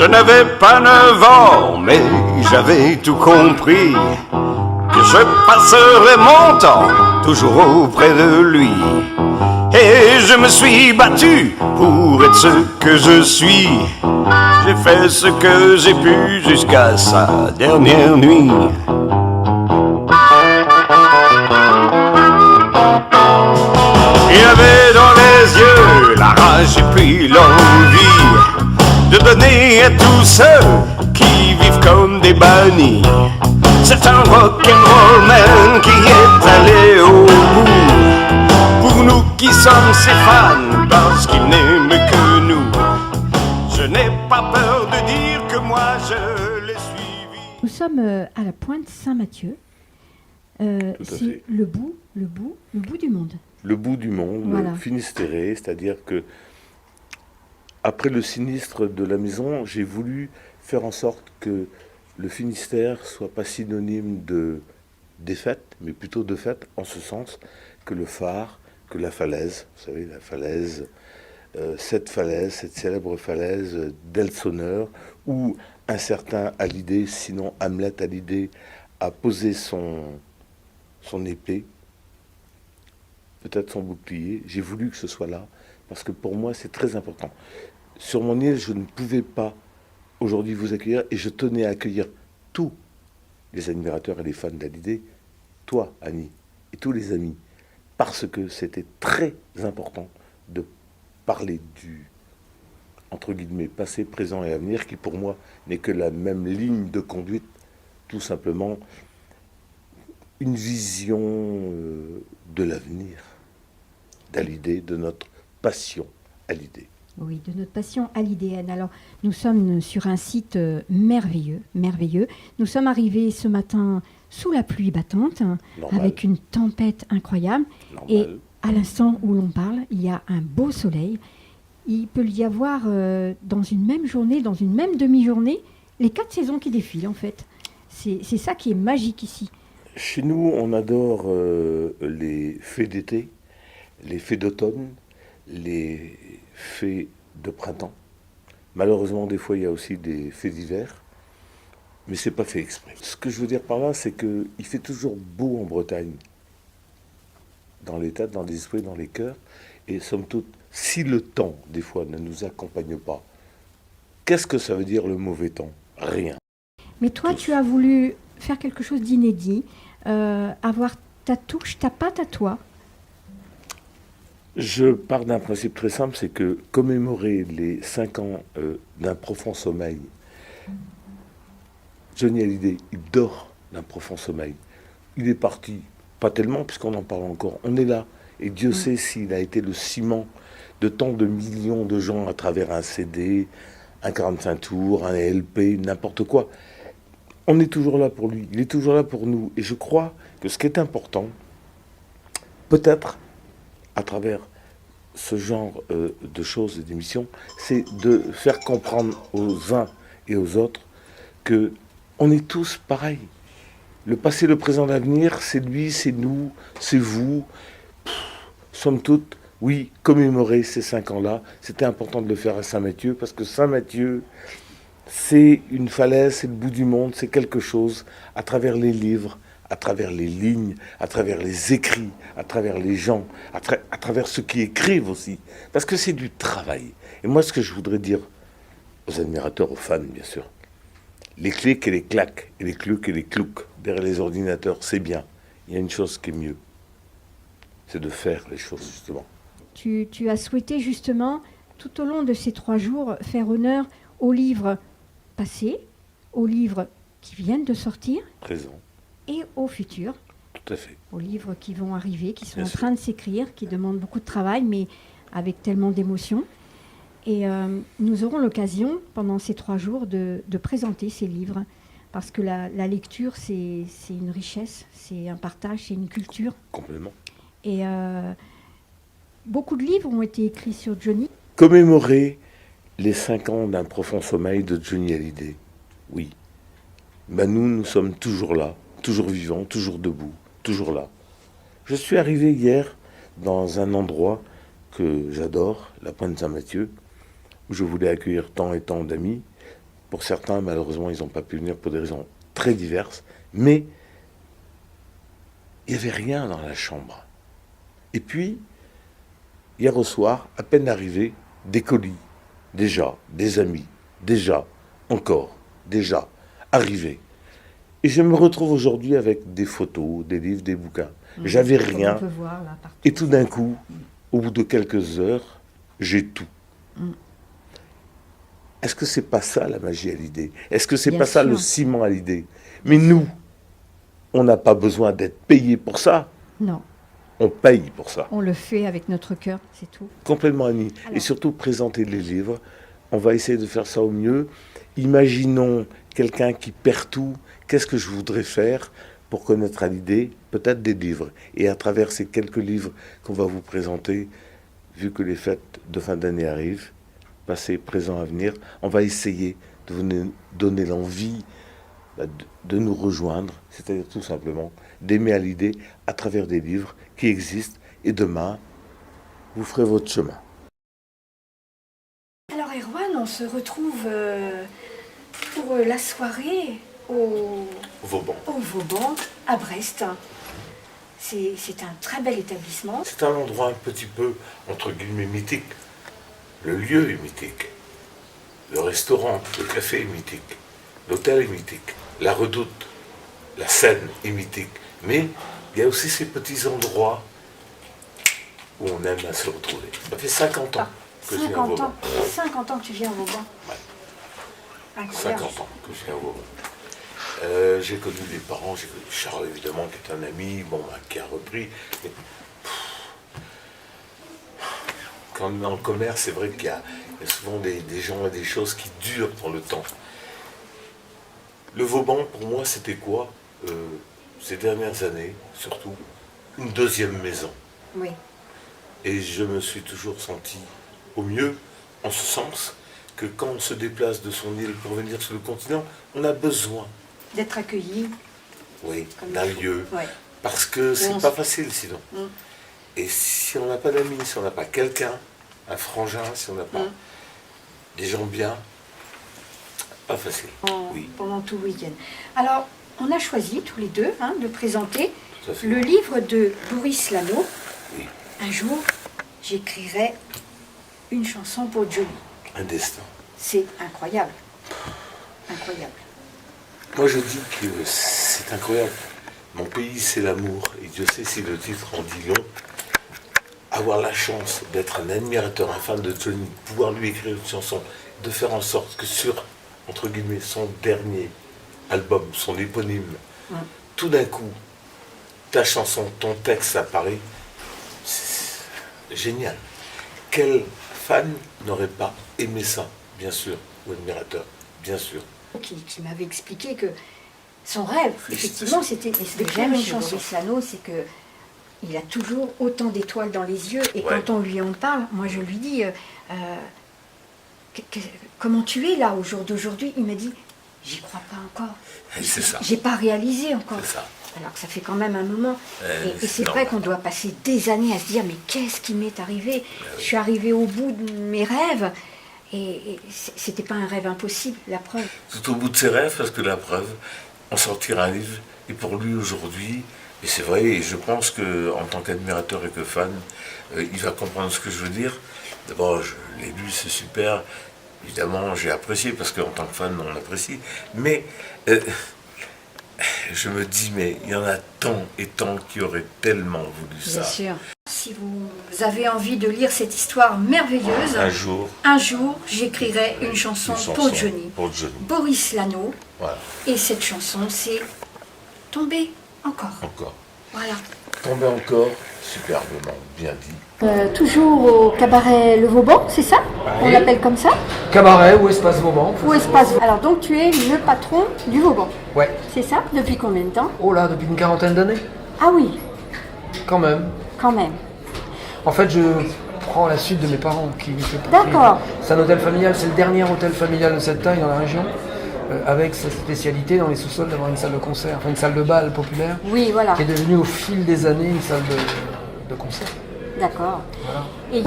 Je n'avais pas 9 ans, mais j'avais tout compris, que je passerais mon temps toujours auprès de lui. Et je me suis battu pour être ce que je suis. J'ai fait ce que j'ai pu jusqu'à sa dernière nuit. Il avait dans les yeux la rage et puis l'envie de donner à tous ceux qui vivent comme des bannis. C'est un rock'n'roll man qui est allé au bout. Pour nous qui sommes ses fans, parce qu'il n'aime que nous. Je n'ai pas peur de dire que moi je l'ai suivi. Nous sommes à la pointe Saint-Mathieu. C'est le bout du monde. Le bout du monde, Voilà. Finistéré, c'est-à-dire que après le sinistre de la maison, j'ai voulu faire en sorte que le Finistère soit pas synonyme de défaite, mais plutôt de fête, en ce sens que le phare, que la falaise, vous savez, la falaise, cette célèbre falaise d'Elseneur, où un certain Hallyday, sinon Hamlet Hallyday, a posé son épée, peut-être son bouclier. J'ai voulu que ce soit là, parce que pour moi, c'est très important. Sur mon île, je ne pouvais pas aujourd'hui vous accueillir, et je tenais à accueillir tous les admirateurs et les fans d'Hallyday, toi, Annie, et tous les amis, parce que c'était très important de parler du, entre guillemets, passé, présent et avenir, qui pour moi n'est que la même ligne de conduite, tout simplement une vision de l'avenir d'Hallyday, de notre passion Hallyday. Oui, de notre passion hallydaine. Alors, nous sommes sur un site merveilleux. Nous sommes arrivés ce matin sous la pluie battante, avec une tempête incroyable. Normal. Et à l'instant où l'on parle, il y a un beau soleil. Il peut y avoir dans une même journée, dans une même demi-journée, les 4 saisons qui défilent en fait. C'est ça qui est magique ici. Chez nous, on adore les fées d'été, les fées d'automne, les fées de printemps. Malheureusement, des fois, il y a aussi des fées d'hiver, mais c'est pas fait exprès. Ce que je veux dire par là, c'est qu'il fait toujours beau en Bretagne, dans les têtes, dans les esprits, dans les cœurs, et somme toute, si le temps, des fois, ne nous accompagne pas, qu'est-ce que ça veut dire le mauvais temps? Rien. Mais toi, tu as voulu faire quelque chose d'inédit, avoir ta touche, ta patte à toi. Je pars d'un principe très simple, c'est que commémorer les 5 ans d'un profond sommeil, Johnny Hallyday, il dort d'un profond sommeil. Il est parti, pas tellement, puisqu'on en parle encore. On est là, et Dieu sait s'il a été le ciment de tant de millions de gens à travers un CD, un 45 tours, un LP, n'importe quoi. On est toujours là pour lui, il est toujours là pour nous. Et je crois que ce qui est important, peut-être à travers ce genre de choses et d'émissions, c'est de faire comprendre aux uns et aux autres que on est tous pareils. Le passé, le présent, l'avenir, c'est lui, c'est nous, c'est vous. Somme toute, oui, commémorer ces 5 ans-là, c'était important de le faire à Saint-Mathieu, parce que Saint-Mathieu, c'est une falaise, c'est le bout du monde, c'est quelque chose à travers les livres, à travers les lignes, à travers les écrits, à travers les gens, à travers ceux qui écrivent aussi. Parce que c'est du travail. Et moi, ce que je voudrais dire aux admirateurs, aux fans, bien sûr, les clics et les claques, et les cloucs et les cloucs derrière les ordinateurs, c'est bien. Il y a une chose qui est mieux, c'est de faire les choses, justement. Tu as souhaité justement, tout au long de ces 3 jours, faire honneur aux livres passés, aux livres qui viennent de sortir, Présent. et aux futurs, Tout à fait. aux livres qui vont arriver, qui sont Bien en sûr. train de s'écrire, qui demandent beaucoup de travail, mais avec tellement d'émotion. Et nous aurons l'occasion, pendant ces 3 jours, de présenter ces livres. Parce que la lecture, c'est une richesse, c'est un partage, c'est une culture. Complètement. Et beaucoup de livres ont été écrits sur Johnny. Commémorer les 5 ans d'un profond sommeil de Johnny Hallyday. Oui. Ben nous sommes toujours là, toujours vivants, toujours debout, toujours là. Je suis arrivé hier dans un endroit que j'adore, la Pointe Saint-Mathieu, où je voulais accueillir tant et tant d'amis, Pour certains, malheureusement, ils n'ont pas pu venir pour des raisons très diverses. Mais il n'y avait rien dans la chambre. Et puis, hier au soir, à peine arrivé, des colis. Déjà, des amis. Déjà, encore. Déjà, arrivés. Et je me retrouve aujourd'hui avec des photos, des livres, des bouquins. J'avais rien. On peut voir, là, partout. Et tout d'un coup, au bout de quelques heures, j'ai tout. Est-ce que c'est pas ça la magie à l'idée? Est-ce que c'est Bien pas ça sûr. le ciment à l'idée? Mais nous, on n'a pas besoin d'être payé pour ça. Non, On paye pour ça. on le fait avec notre cœur, c'est tout. Complètement Annie. Et Alors. surtout présenter les livres. On va essayer de faire ça au mieux. Imaginons quelqu'un qui perd tout. Qu'est-ce que je voudrais faire pour connaître à l'idée? Peut-être des livres. Et à travers ces quelques livres qu'on va vous présenter, vu que les fêtes de fin d'année arrivent, passé, présent, avenir, on va essayer de vous donner l'envie de nous rejoindre, c'est-à-dire tout simplement d'aimer à l'idée à travers des livres qui existent. Et demain, vous ferez votre chemin. Alors Erwan, on se retrouve pour la soirée au Vauban. Vauban, à Brest. C'est un très bel établissement. C'est un endroit un petit peu, entre guillemets, mythique. Le lieu est mythique. Le restaurant, le café est mythique. L'hôtel est mythique. La redoute, la scène est mythique. Mais il y a aussi ces petits endroits où on aime à se retrouver. Ça fait 50 ans que je viens à 50 Vauban. ans, 50 ans que tu viens au Vauban. Ouais. Incroyable. 50 ans que je viens à Vauban. J'ai connu les parents, j'ai connu Charles évidemment, qui est un ami, qui a repris. Mais, quand on est dans le commerce, c'est vrai qu'il y a souvent des gens et des choses qui durent dans le temps. Le Vauban, pour moi, c'était quoi ces dernières années, surtout, une deuxième maison. Oui, Et je me suis toujours senti au mieux, en ce sens que quand on se déplace de son île pour venir sur le continent, on a besoin, d'être accueilli. oui, Comme d'un il faut. lieu. Ouais. Parce que c'est on pas s- facile sinon. Mm. Et si on n'a pas d'amis, si on n'a pas quelqu'un, un frangin, si on n'a pas des gens bien, pas facile. Oui, Pendant tout le week-end. Alors, on a choisi tous les deux de présenter tout à fait. le livre de Boris Lano. Oui, Un jour, j'écrirai une chanson pour Johnny. un destin. C'est incroyable. Incroyable. Moi je dis que c'est incroyable. Mon pays c'est l'amour. Et Dieu sait si le titre en dit long. Avoir la chance d'être un admirateur, un fan de Johnny, pouvoir lui écrire une chanson, de faire en sorte que sur, entre guillemets, son dernier album, son éponyme, tout d'un coup, ta chanson, ton texte apparaît, c'est génial. Quel fan n'aurait pas aimé ça, bien sûr, ou admirateur, bien sûr. Qui m'avait expliqué que son rêve, effectivement, c'était. Et ce que j'aime chez Boris Lano, c'est que il a toujours autant d'étoiles dans les yeux. Et Ouais. quand on lui en parle, moi je lui dis comment tu es là au jour d'aujourd'hui? Il m'a dit j'y crois pas encore. C'est ça. J'ai pas réalisé encore. C'est ça. Alors que ça fait quand même un moment. Et c'est c'est vrai normal. qu'on doit passer des années à se dire mais qu'est-ce qui m'est arrivé? Je suis arrivée au bout de mes rêves. Et c'était pas un rêve impossible, la preuve. Tout au bout de ses rêves, parce que la preuve, on sortira un livre, et pour lui aujourd'hui, et c'est vrai, et je pense qu'en tant qu'admirateur et que fan, il va comprendre ce que je veux dire. D'abord, je l'ai lu, c'est super, évidemment, j'ai apprécié, parce qu'en tant que fan, on apprécie, mais je me dis, mais il y en a tant et tant qui auraient tellement voulu ça. Bien sûr. Si vous avez envie de lire cette histoire merveilleuse, Un jour, j'écrirai une chanson une pour chanson Johnny. Pour Johnny, Boris Lano. voilà, Et cette chanson, c'est Tomber encore. encore. Voilà. Tomber encore, superbement, bien dit. Toujours au cabaret Le Vauban, c'est ça? On Oui. l'appelle comme ça? Cabaret ou espace Vauban. Ou espace. Alors donc tu es le patron du Vauban, Ouais. c'est ça? Depuis combien de temps? Oh là, depuis une quarantaine d'années. Ah oui, Quand même. quand même. En fait, je prends la suite de mes parents qui fait partie. D'accord. C'est un hôtel familial, c'est le dernier hôtel familial de cette taille dans la région, avec sa spécialité dans les sous-sols d'avoir une salle de concert, enfin une salle de bal populaire, Oui, voilà. qui est devenue au fil des années une salle de concert. D'accord. Voilà. Et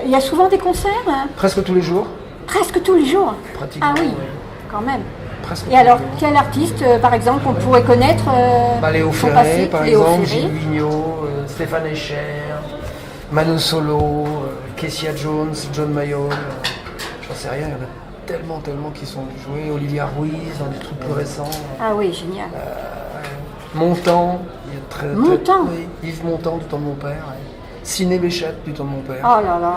il y a souvent des concerts hein? Presque tous les jours. Presque tous les jours. Pratiquement. Ah oui, ouais. quand même. Presque Et tous alors, les jours. quel artiste, par exemple, qu'on pourrait connaître Léo son Ferré, passé par Léo exemple, Ferré. Gilles Vigneault, Stéphane Escher, Mano Solo, Kessia Jones, John Mayall, j'en sais rien, il y en a tellement qui sont joués, Olivia Ruiz, dans des trucs plus récents. Ah oui, génial. Montand, il y a Montand. oui, Yves Montand du temps de mon père, ouais. Ciné Béchette du temps de mon père. Oh là là.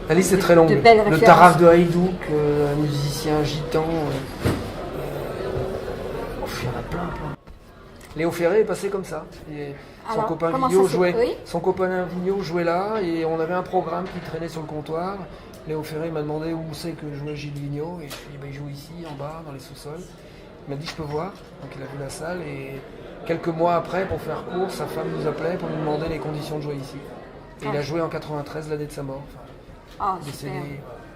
La liste est très longue. de belles Le références. Taraf de Haïdouk, un musicien gitan. Il y en a plein. Léo Ferré est passé comme ça. Et son Alors, copain comment Vigneault ça s'est- jouait. oui Son copain Vigneault jouait là et on avait un programme qui traînait sur le comptoir. Léo Ferré m'a demandé où c'est que jouait Gilles Vigneault et je lui ai dit il joue ici en bas dans les sous-sols. Il m'a dit je peux voir. Donc il a vu la salle et quelques mois après pour faire court, sa femme nous appelait pour nous demander les conditions de jouer ici. Et il a joué en 93 l'année de sa mort. Enfin, Ah, décédé. super.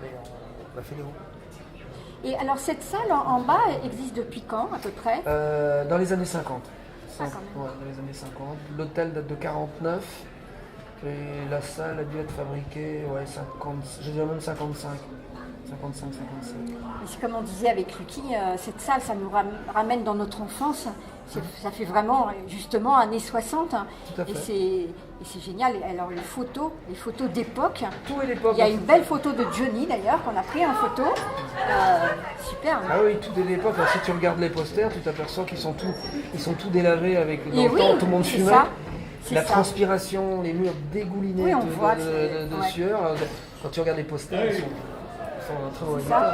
Mais on a fait les hauts. Et alors, cette salle en bas existe depuis quand, à peu près Dans les années 50. Ah, quand même. Ouais, dans les années 50. L'hôtel date de 49 et la salle a dû être fabriquée, 50, je dirais même 55. 55-57. C'est comme on disait avec Lucky, cette salle, ça nous ramène dans notre enfance. Ça fait vraiment, justement, années 60. Tout à fait. Et c'est génial. Et alors, les photos d'époque. Tout est l'époque. Il y a une belle photo de Johnny, d'ailleurs, qu'on a pris en photo. Super. Ah oui, tout est l'époque. Alors, si tu regardes les posters, tu t'aperçois qu'ils sont tous délavés avec dans Et le oui, temps, tout le monde c'est fumait. ça. C'est La ça. transpiration, les murs dégoulinés Oui, on de voit que c'est- ouais. sueur. Alors, quand tu regardes les posters, ils sont très beaux. C'est ça.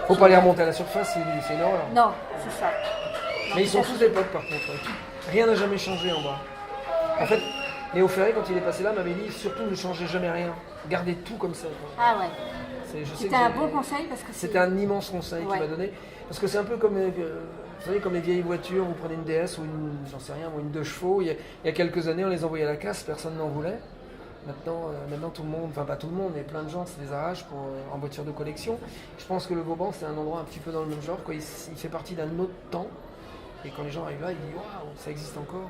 Faut pas les remonter à la surface, c'est une horreur. Non, c'est ça. Mais ils sont tous d'époque par contre. Rien n'a jamais changé en bas. En fait, Léo Ferré, quand il est passé là, m'avait dit surtout ne changez jamais rien. Gardez tout comme ça. Ah ouais. Je sais C'était que un j'ai- bon conseil parce que C'était un immense conseil Ouais. qu'il m'a donné. Parce que c'est un peu comme, vous savez, comme les vieilles voitures, vous prenez une DS ou une, j'en sais rien, ou une 2 chevaux. Il y a quelques années, on les envoyait à la casse, personne n'en voulait. Maintenant, tout le monde, enfin pas tout le monde, mais plein de gens se les arrachent en voiture de collection. Je pense que le Vauban, c'est un endroit un petit peu dans le même genre. Quoi. Il fait partie d'un autre temps. Et quand les gens arrivent là, ils disent waouh, ça existe encore.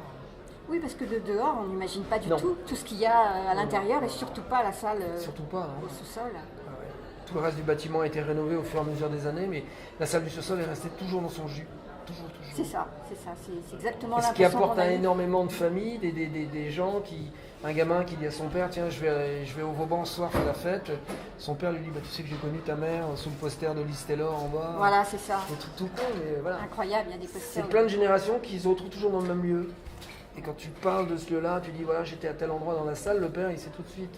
Oui, parce que de dehors, on n'imagine pas du Non. tout ce qu'il y a à l'intérieur et surtout pas la salle Surtout pas. Hein. au sous-sol. Ah ouais. Tout le reste du bâtiment a été rénové au fur et à mesure des années, mais la salle du sous-sol est restée toujours dans son jus. Toujours. C'est ça. C'est exactement Et ce qui l'impression apporte qu'on à a eue. énormément de familles, des gens un gamin qui dit à son père, tiens, je vais au Vauban ce soir faire la fête. Son père lui dit, bah, tu sais que j'ai connu ta mère sous le poster de Liz Taylor en bas. Voilà, c'est ça. C'est tout con, mais voilà. Incroyable, il y a des posters. C'est plein de générations qui se retrouvent toujours dans le même lieu. Et quand tu parles de ce lieu-là, tu dis, voilà, j'étais à tel endroit dans la salle, le père, il sait tout de suite.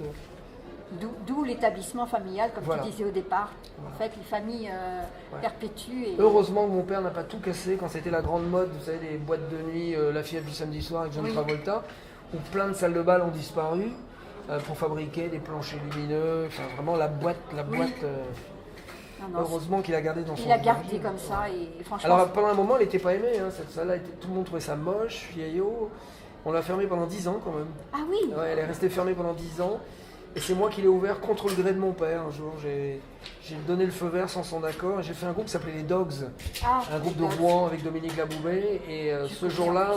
D'où l'établissement familial, comme Voilà. tu disais au départ. Voilà. En fait, les familles perpétuent. Et... Heureusement que mon père n'a pas tout cassé quand c'était la grande mode, vous savez, les boîtes de nuit, la fièvre du samedi soir avec John Oui. Travolta, où plein de salles de bal ont disparu pour fabriquer des planchers lumineux, enfin vraiment la boîte. Non, Heureusement qu'il a gardé dans son il a gardé origine. comme ça et franchement. Alors pendant un moment, elle n'était pas aimée, hein, cette salle-là, tout le monde trouvait ça moche, vieillot. On l'a fermée pendant 10 ans quand même. Ah oui. Ouais, elle est restée fermée pendant 10 ans. Et c'est moi qui l'ai ouvert contre le gré de mon père. Un jour, j'ai donné le feu vert sans son accord. Et j'ai fait un groupe qui s'appelait les Dogs. Ah, Un groupe de d'accord. Rouen avec Dominique Laboubet. Et ce jour-là,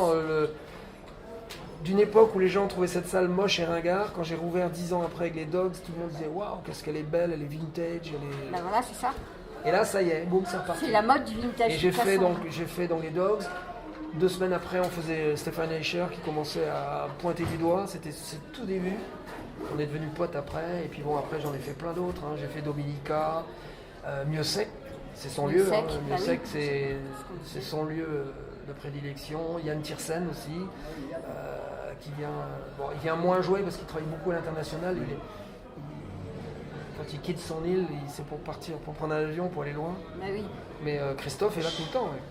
d'une époque où les gens trouvaient cette salle moche et ringard, quand j'ai rouvert 10 ans après avec les Dogs, tout le monde disait waouh, qu'est-ce qu'elle est belle, elle est vintage. Ben voilà, c'est ça. Et là, ça y est, boum, c'est reparti. C'est la mode du vintage. Et de j'ai toute fait, façon. donc les Dogs. 2 semaines après, on faisait Stéphane Escher qui commençait à pointer du doigt. C'est tout début. On est devenus potes après. Et puis bon, après, j'en ai fait plein d'autres. Hein. J'ai fait Dominica, Mieux Sec, c'est son lieu. Sec, Hein. bah Mieux Sec, oui. c'est son lieu de prédilection. Yann Tiersen aussi, qui vient. Bon, il vient moins jouer parce qu'il travaille beaucoup à l'international. Quand il quitte son île, c'est pour partir, pour prendre un avion, pour aller loin. Ben oui. Mais Christophe est là tout le temps. Ouais.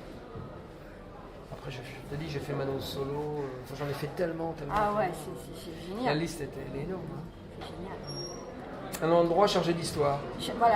Après, je te dis, j'ai fait Mano Solo, j'en ai fait tellement. Ah ouais, c'est La génial. liste elle est énorme. Hein. C'est génial. Un endroit chargé d'histoire. Voilà.